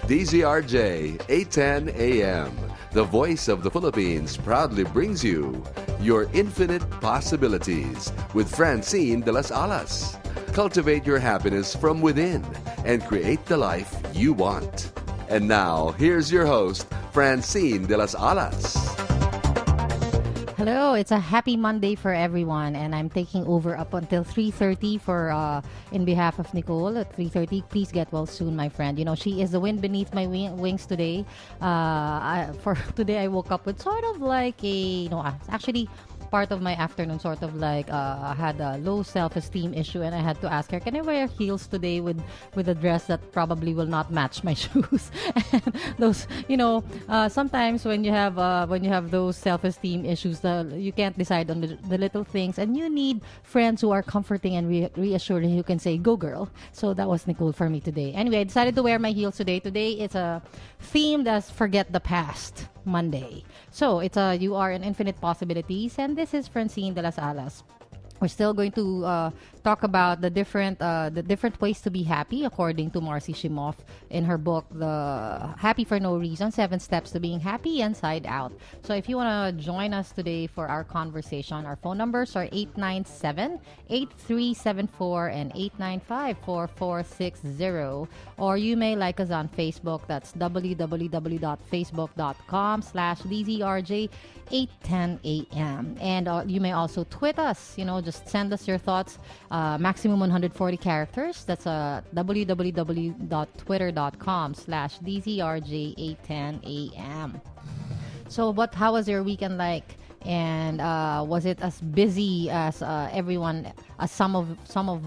DZRJ 810 AM, the voice of the Philippines, proudly brings you Your Infinite Possibilities with Francine de las Alas. Cultivate your happiness from within and create the life you want. And now, here's your host, Francine de las Alas. Hello, it's a happy Monday for everyone, and I'm taking over up until 3:30 for in behalf of Nicole at 3:30. Please get well soon, my friend. You know, she is the wind beneath my wings today. For today, I woke up with sort of like actually part of my afternoon sort of like had a low self-esteem issue, and I had to ask her, can I wear heels today with a dress that probably will not match my shoes? And those, sometimes when you have those self-esteem issues, you can't decide on the little things, and you need friends who are comforting and reassuring. You can say, go girl. So that was Nicole for me today. Anyway, I decided to wear my heels today. Today it's a theme that's forget the past Monday. So it's you are an infinite possibilities, and this is Francine de las Alas. We're still going to talk about the different ways to be happy, according to Marcy Shimoff in her book, The Happy for No Reason: 7 Steps to Being Happy Inside Out. So if you want to join us today for our conversation, our phone numbers are 897-8374 and 895-4460. Or you may like us on Facebook. That's www.facebook.com/DZRJ810AM. And you may also tweet us, just send us your thoughts, maximum 140 characters. That's www.twitter.com/DZRJ810AM. So how was your weekend like? And was it as busy as everyone, as some of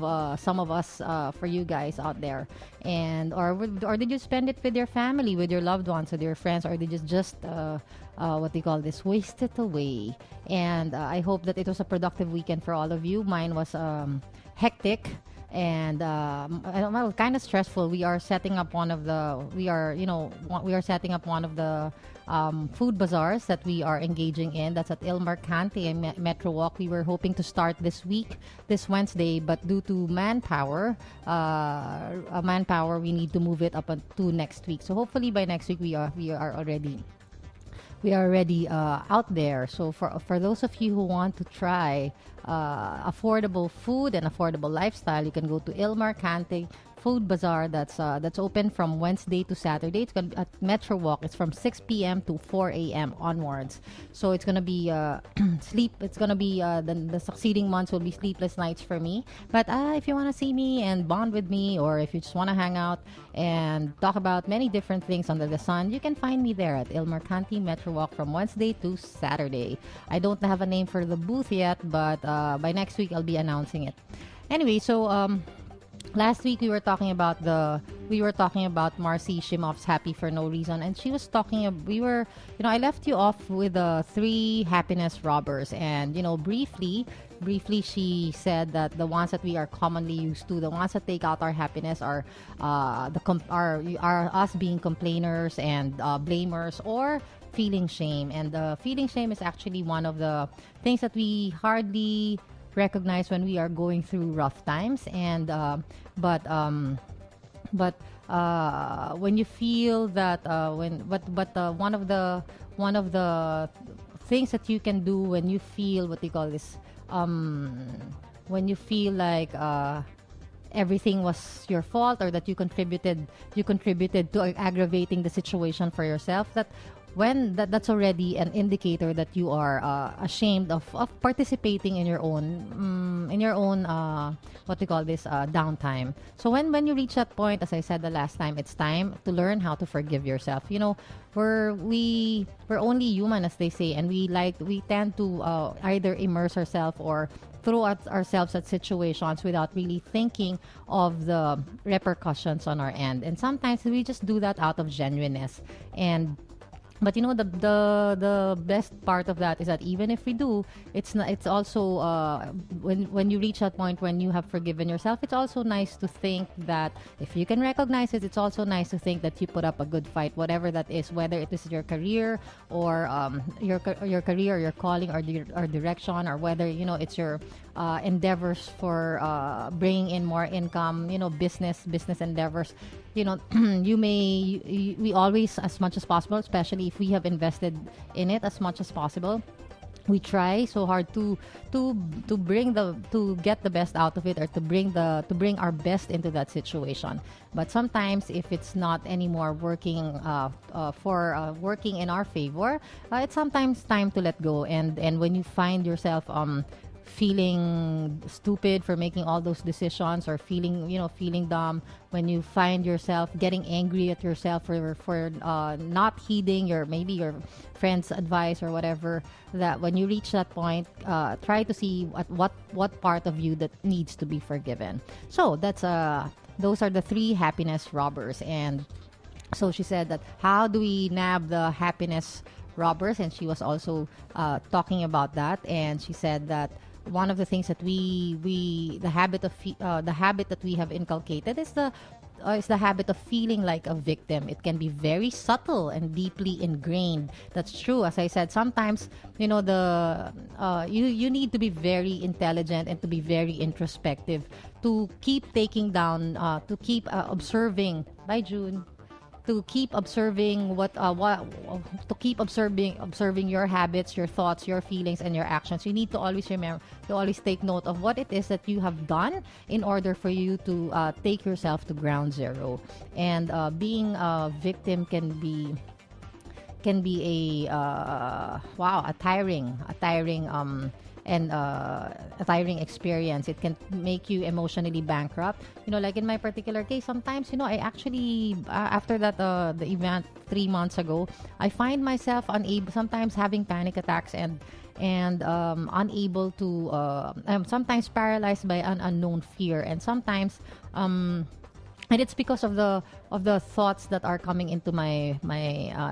us, for you guys out there? And or did you spend it with your family, with your loved ones, with your friends, or did you just waste it away? And I hope that it was a productive weekend for all of you. Mine was hectic and kind of stressful. We are setting up one of the food bazaars that we are engaging in. That's at Il Mercante and Metro Walk. We were hoping to start this Wednesday, but due to manpower, we need to move it up to next week. So hopefully by next week we are already out there. So for those of you who want to try affordable food and affordable lifestyle, you can go to Il Mercante Food Bazaar. That's open from Wednesday to Saturday. It's gonna be at Metro Walk. It's from 6 p.m. to 4 a.m. onwards. So it's gonna be It's gonna be the succeeding months will be sleepless nights for me. But if you want to see me and bond with me, or if you just want to hang out and talk about many different things under the sun, you can find me there at Il Mercante Metro Walk from Wednesday to Saturday. I don't have a name for the booth yet, but by next week I'll be announcing it. Anyway, so last week we were talking about Marcy Shimoff's Happy for No Reason, and she was talking. I left you off with 3 happiness robbers, and briefly she said that the ones that we are commonly used to, the ones that take out our happiness, are us being complainers and blamers, or feeling shame. And feeling shame is actually one of the things that we hardly recognize when we are going through rough times. And but when you feel that one of the things that you can do when you feel when you feel like everything was your fault, or that you contributed to aggravating the situation for yourself, that's already an indicator that you are ashamed of participating in your own downtime. So when you reach that point, as I said the last time, it's time to learn how to forgive yourself. We're only human, as they say, and we tend to either immerse ourselves or throw ourselves at situations without really thinking of the repercussions on our end. And sometimes we just do that out of genuineness. But the best part of that is that even if we do, it's also when you reach that point when you have forgiven yourself, it's also nice to think that if you can recognize it, it's also nice to think that you put up a good fight, whatever that is, whether it is your career or your career, or your calling, or direction, or whether it's your endeavors for bringing in more income, business endeavors, we always, as much as possible, especially if we have invested in it as much as possible, we try so hard to get the best out of it, or to bring our best into that situation. But sometimes if it's not anymore working in our favor, it's sometimes time to let go. And when you find yourself feeling stupid for making all those decisions, or feeling dumb, when you find yourself getting angry at yourself for not heeding your friend's advice or whatever, that when you reach that point, try to see what part of you that needs to be forgiven. So those are the three happiness robbers. And so she said that, how do we nab the happiness robbers? And she was also talking about that. And she said that one of the things that the habit that we have inculcated is the habit of feeling like a victim. It can be very subtle and deeply ingrained. That's true. As I said, sometimes you need to be very intelligent and to be very introspective to keep taking down, to keep observing. By June, to keep observing observing your habits, your thoughts, your feelings, and your actions. You need to always remember to always take note of what it is that you have done in order for you to take yourself to ground zero. And being a victim can be a tiring and a tiring experience. It can make you emotionally bankrupt. Like in my particular case, sometimes I actually after that the event 3 months ago, I find myself unable, sometimes having panic attacks, and unable to. I'm sometimes paralyzed by an unknown fear, and sometimes. And it's because of the thoughts that are coming into my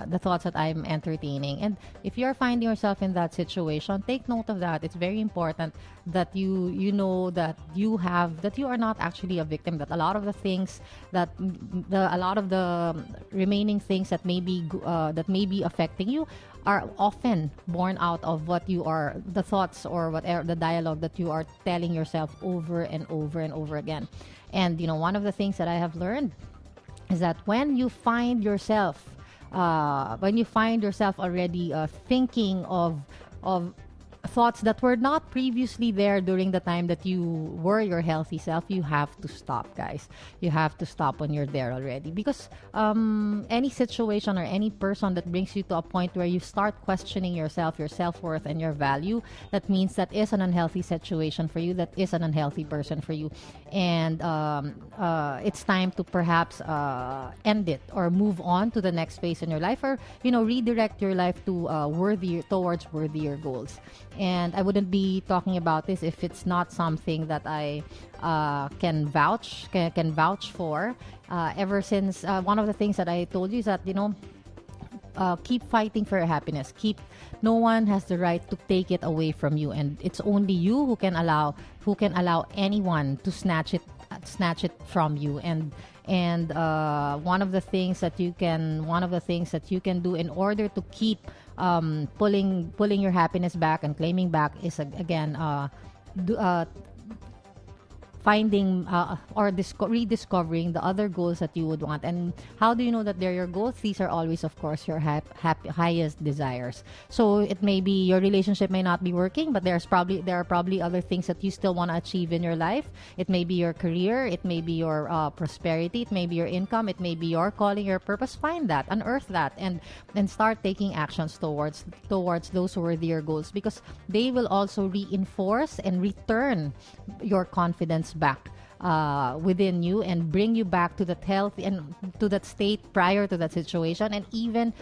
the thoughts that I'm entertaining. And if you're finding yourself in that situation, take note of that. It's very important that you know that you are not actually a victim. That a lot of the things a lot of the remaining things that may be affecting you are often born out of what you are, the thoughts or whatever, the dialogue that you are telling yourself over and over and over again. And one of the things that I have learned is that when you find yourself already thinking of thoughts that were not previously there during the time that you were your healthy self, you have to stop, guys. You have to stop when you're there already, because any situation or any person that brings you to a point where you start questioning yourself, your self-worth, and your value, that means that is an unhealthy situation for you, that is an unhealthy person for you. And it's time to perhaps end it, or move on to the next phase in your life, or redirect your life to towards worthier goals. And I wouldn't be talking about this if it's not something that I can vouch for. Ever since one of the things that I told you is that keep fighting for your happiness. No one has the right to take it away from you, and it's only you who can allow anyone to snatch it from you. And one of the things that you can do in order to keep pulling your happiness back and claiming back is again finding or rediscovering the other goals that you would want. And how do you know that they're your goals? These are always, of course, your highest desires. So it may be your relationship may not be working, but there are probably other things that you still want to achieve in your life. It may be your career, it may be your prosperity, it may be your income, it may be your calling, your purpose. Find that, unearth that, and start taking actions towards those worthier goals, because they will also reinforce and return your confidence back within you, and bring you back to that health and to that state prior to that situation. And even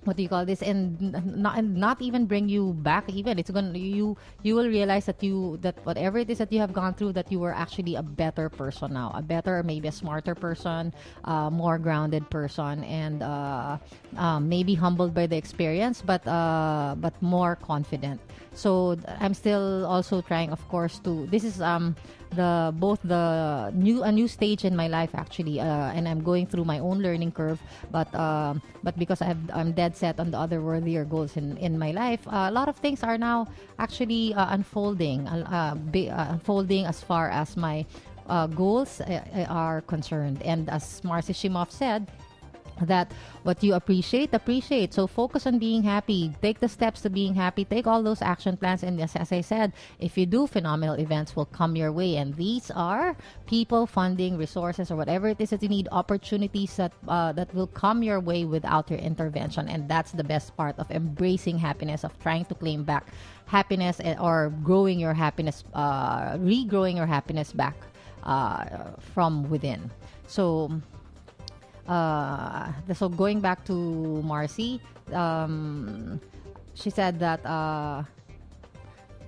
what do you call this, and not even bring you back. Even it's going you will realize that whatever it is that you have gone through, that you were actually a better person now, a better, maybe a smarter person, more grounded person, and maybe humbled by the experience, but more confident. So I'm still also trying, of course, to this is a new stage in my life, actually, and I'm going through my own learning curve, but because I'm dead had set on the other worthier goals in my life, a lot of things are now actually unfolding as far as my goals are concerned. And as Marcy Shimoff said, that what you appreciate. So focus on being happy, take the steps to being happy, take all those action plans, and as I said, if you do, phenomenal events will come your way. And these are people, funding, resources, or whatever it is that you need, opportunities that will come your way without your intervention. And that's the best part of embracing happiness, of trying to claim back happiness, or growing your happiness, regrowing your happiness back from within. So going back to Marcy, she said that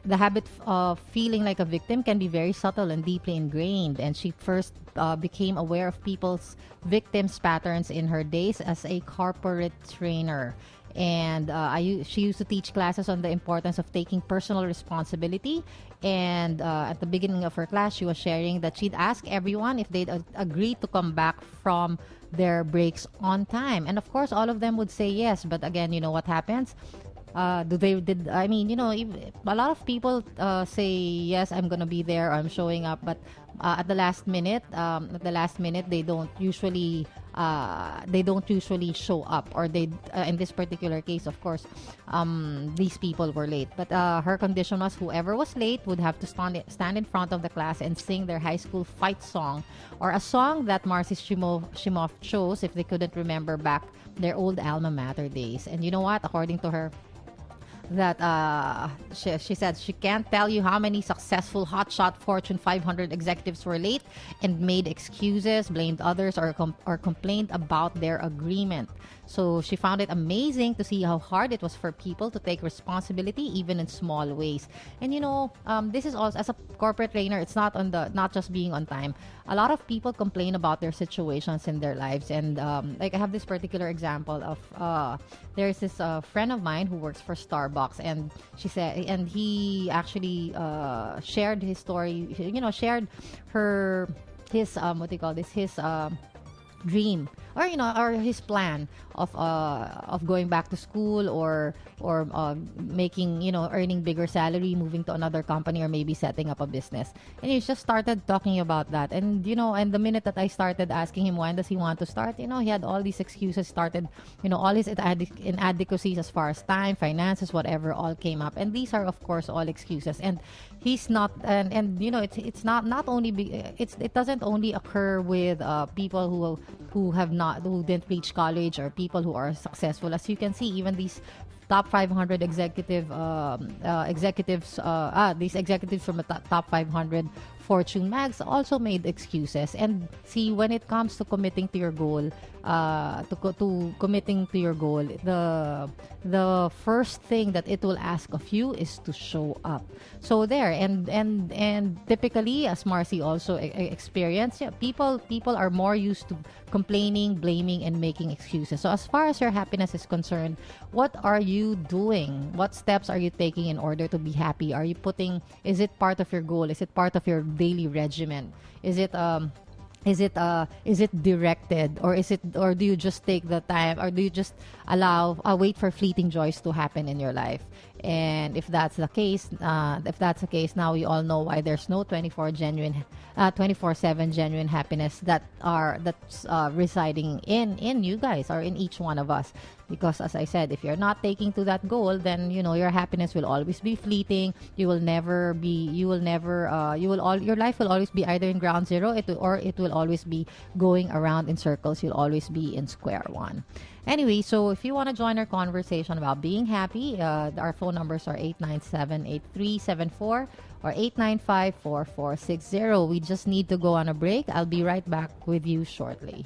the habit of feeling like a victim can be very subtle and deeply ingrained, and she first became aware of people's victims patterns in her days as a corporate trainer. And she used to teach classes on the importance of taking personal responsibility. And at the beginning of her class, she was sharing that she'd ask everyone if they'd agree to come back from their breaks on time. And of course, all of them would say yes. But again, you know what happens? A lot of people say yes, I'm gonna be there, or I'm showing up, but at the last minute, they don't usually show up, or they in this particular case, of course, these people were late. But her condition was whoever was late would have to stand in front of the class and sing their high school fight song, or a song that Marcy Shimoff chose if they couldn't remember back their old alma mater days. And you know what? According to her, that she said she can't tell you how many successful hotshot Fortune 500 executives were late and made excuses, blamed others, or complained about their agreement. So she found it amazing to see how hard it was for people to take responsibility, even in small ways. And this is also, as a corporate trainer, it's not just being on time. A lot of people complain about their situations in their lives, and like I have this particular example of there's this friend of mine who works for Starbucks, and she said, and he actually shared his story, shared his what do you call this, his dream, or his plan of going back to school, or making, earning bigger salary, moving to another company, or maybe setting up a business. And he just started talking about that. And and the minute that I started asking him when does he want to start, he had all these excuses, started, all his inadequacies as far as time, finances, whatever, all came up. And these are, of course, all excuses. And he's not, and it's not only it doesn't only occur with people who didn't reach college, or people who are successful. As you can see, even these top 500 executives these executives from the top 500 Fortune mags also made excuses. And see, when it comes to committing to your goal, the first thing that it will ask of you is to show up. So there, and typically, as Marcy also experienced, people are more used to complaining, blaming, and making excuses. So as far as your happiness is concerned, what are you doing? What steps are you taking in order to be happy? Is it part of your goal? Is it part of your daily regimen? Is it directed, or do you just take the time, or do you just wait for fleeting joys to happen in your life? And if that's the case, now we all know why there's no 24/7 genuine happiness that's residing in you guys, or in each one of us. Because as I said, if you're not taking to that goal, then your happiness will always be fleeting. Your life will always be either in ground zero, or it will always be going around in circles. You'll always be in square one. Anyway, so if you want to join our conversation about being happy, our phone numbers are 897-8374 or 895-4460. We just need to go on a break. I'll be right back with you shortly.